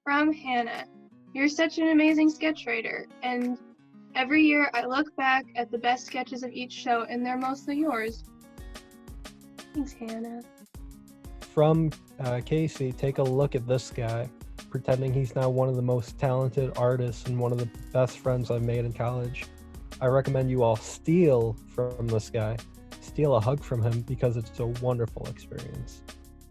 From Hannah. You're such an amazing sketch writer, and every year I look back at the best sketches of each show, and they're mostly yours. Thanks, Hannah. From Casey, take a look at this guy, pretending he's now one of the most talented artists and one of the best friends I've made in college. I recommend you all steal from this guy. Steal a hug from him because it's a wonderful experience.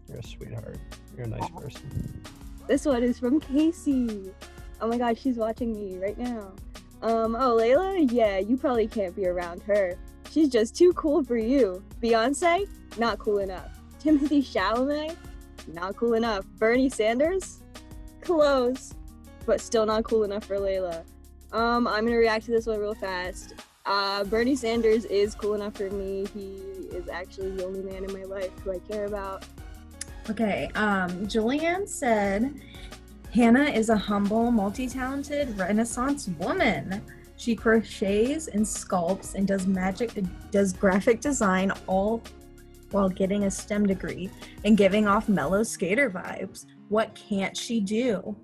You're a sweetheart. You're a nice person. This one is from Casey. Oh my god, she's watching me right now. Oh, Layla? Yeah, you probably can't be around her. She's just too cool for you. Beyonce? Not cool enough. Timothy Chalamet? Not cool enough. Bernie Sanders? Close, but still not cool enough for Layla. I'm gonna react to this one real fast. Bernie Sanders is cool enough for me. He is actually the only man in my life who I care about. Okay, Julianne said, Hannah is a humble, multi-talented Renaissance woman. She crochets and sculpts and does graphic design, all while getting a STEM degree and giving off mellow skater vibes. What can't she do?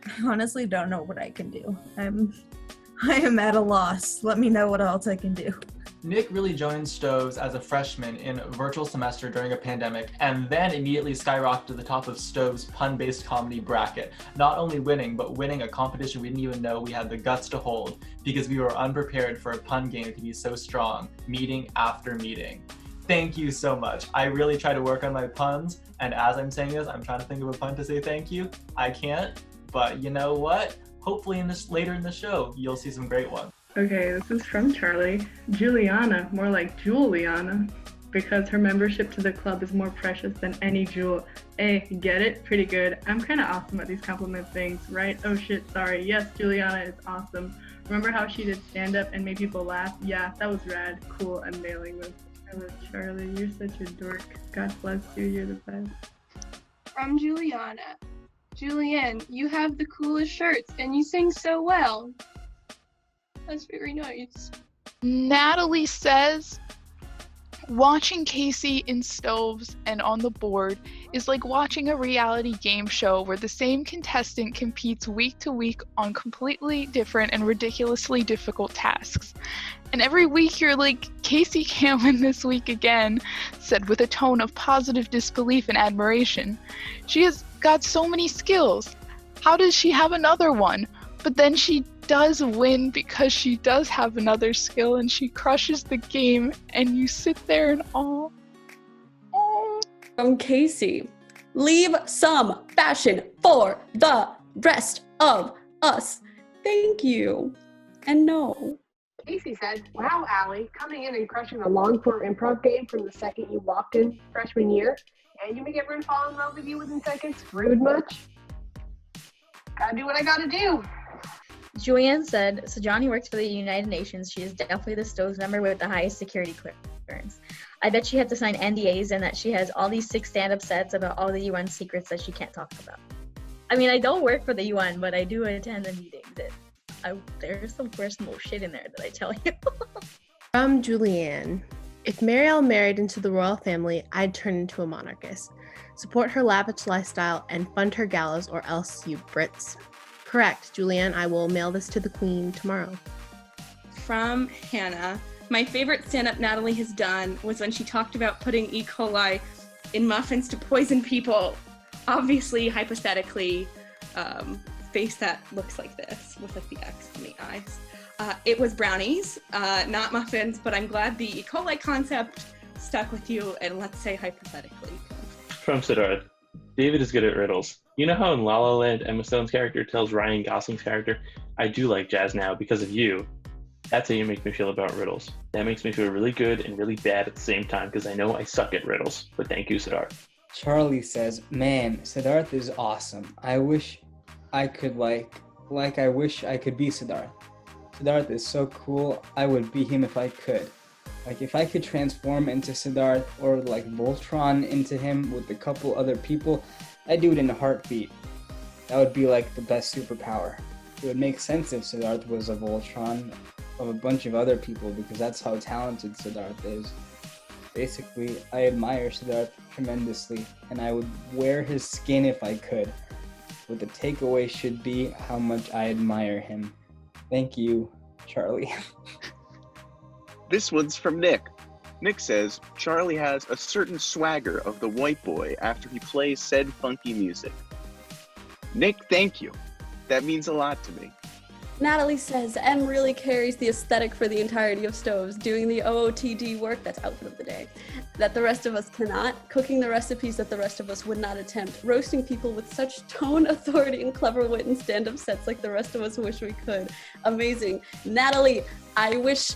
I honestly don't know what I can do. I am at a loss. Let me know what else I can do. Nick really joined Stoves as a freshman in a virtual semester during a pandemic, and then immediately skyrocketed to the top of Stoves' pun-based comedy bracket, not only winning, but winning a competition we didn't even know we had the guts to hold, because we were unprepared for a pun game to be so strong, meeting after meeting. Thank you so much. I really try to work on my puns, and as I'm saying this, I'm trying to think of a pun to say thank you. I can't, but you know what? Hopefully later in the show, you'll see some great ones. Okay, this is from Charlie. Juliana, more like Juliana, because her membership to the club is more precious than any jewel. Hey, get it? Pretty good. I'm kind of awesome at these compliment things, right? Oh shit, sorry. Yes, Juliana is awesome. Remember how she did stand-up and made people laugh? Yeah, that was rad. Cool, I'm nailing this. I love Charlie, you're such a dork. God bless you, you're the best. From Juliana. Julianne, you have the coolest shirts, and you sing so well. That's very nice. Natalie says, watching Casey in Stoves and on the board is like watching a reality game show where the same contestant competes week to week on completely different and ridiculously difficult tasks. And every week you're like, Casey can't win this week again, said with a tone of positive disbelief and admiration. She has got so many skills. How does she have another one? But then she does win because she does have another skill and she crushes the game, and you sit there in awe. Oh. From Casey, leave some fashion for the rest of us. Thank you. And no. Casey said, wow, Allie, coming in and crushing a long form improv game from the second you walked in freshman year, and you make everyone fall in love with you within seconds. Rude much? Gotta do what I gotta do. Julianne said, so Johnny works for the United Nations. She is definitely the Stoves member with the highest security clearance. I bet she had to sign NDAs and that she has all these 6 stand-up sets about all the UN secrets that she can't talk about. I mean, I don't work for the UN, but I do attend the meetings. There's some personal shit in there that I tell you. From Julianne, if Marielle married into the royal family, I'd turn into a monarchist. Support her lavish lifestyle and fund her gallows, or else, you Brits. Correct, Julianne. I will mail this to the Queen tomorrow. From Hannah, my favorite stand-up Natalie has done was when she talked about putting E. coli in muffins to poison people. Obviously, hypothetically, face that looks like this with like the X on the eyes. It was brownies, not muffins, but I'm glad the E. coli concept stuck with you, and let's say hypothetically. From Siddharth, David is good at riddles. You know how in La La Land, Emma Stone's character tells Ryan Gosling's character, I do like jazz now because of you. That's how you make me feel about riddles. That makes me feel really good and really bad at the same time because I know I suck at riddles. But thank you, Siddharth. Charlie says, man, Siddharth is awesome. I wish I could I wish I could be Siddharth. Siddharth is so cool, I would be him if I could. Like, if I could transform into Siddharth or like Voltron into him with a couple other people, I'd do it in a heartbeat. That would be like the best superpower. It would make sense if Siddharth was a Voltron of a bunch of other people because that's how talented Siddharth is. Basically, I admire Siddharth tremendously and I would wear his skin if I could. but the takeaway should be how much I admire him. Thank you, Charlie. This one's from Nick. Nick says, Charlie has a certain swagger of the white boy after he plays said funky music. Nick, thank you. That means a lot to me. Natalie says, M really carries the aesthetic for the entirety of Stoves, doing the OOTD work, that's outfit of the day, that the rest of us cannot, cooking the recipes that the rest of us would not attempt, roasting people with such tone, authority, and clever wit and stand-up sets like the rest of us wish we could. Amazing. Natalie, I wish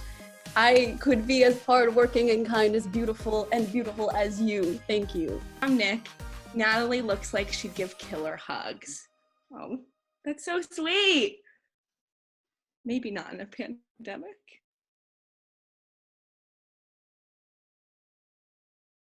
I could be as hardworking and kind as beautiful as you. Thank you. I'm Nick. Natalie looks like she'd give killer hugs. Oh, that's so sweet. Maybe not in a pandemic.